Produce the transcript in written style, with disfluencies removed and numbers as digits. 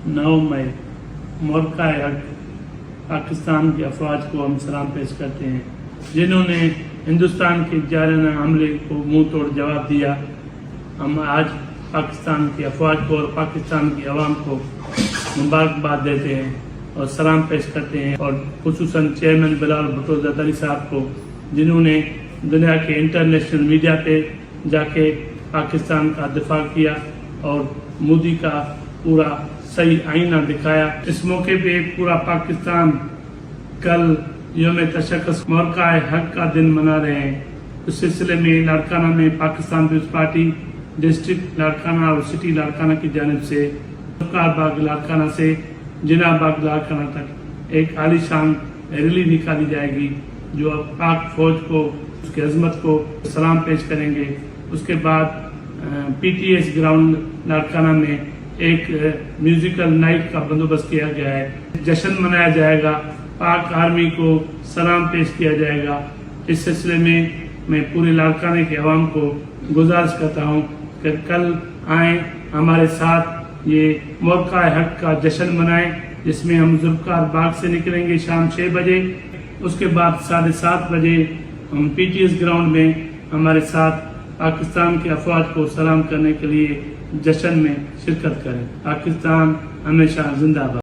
9 मई मोरका हक पाकिस्तान की अफवाज को हम सलाम पेश करते हैं, जिन्होंने हिंदुस्तान के जारना हमले को मुंह तोड़ जवाब दिया। हम आज पाकिस्तान की अफवाज को और पाकिस्तान की अवाम को मुबारकबाद देते हैं और सलाम पेश करते हैं, और खुसूसन चेयरमैन बिलाल भुट्टो ज़रदारी साहब को, जिन्होंने दुनिया के इंटरनेशनल मीडिया पे जाके पाकिस्तान का दिफा किया और मोदी का पूरा सही आईना दिखाया। इस मौके पे पूरा पाकिस्तान कल यौम तशक्कुस मोरका हक का दिन मना रहे हैं। इस सिलसिले में लाड़काना में पाकिस्तान पीपल्स पार्टी डिस्ट्रिक्ट लाड़काना और सिटी लाड़काना की जानिब से बाग लाड़काना से जिना बाग लाड़काना तक एक आलीशान रैली निकाली जाएगी, जो पाक फौज को, उसकी अजमत को सलाम पेश करेंगे। उसके बाद PTS ग्राउंड लाड़काना में एक म्यूजिकल नाइट का बंदोबस्त किया गया है। जश्न मनाया जाएगा, पाक आर्मी को सलाम पेश किया जाएगा। इस सिलसिले में मैं पूरे लाड़काने के अवाम को गुजारिश करता हूँ कि कल आए, हमारे साथ ये मोरका हक का जश्न मनाएं, जिसमें हम जुल्फकार बाग से निकलेंगे शाम 6 बजे। उसके बाद 7:30 बजे हम PTS ग्राउंड में हमारे साथ पाकिस्तान के अफवाज को सलाम करने के लिए जश्न में शिरकत करें। पाकिस्तान हमेशा जिंदाबाद।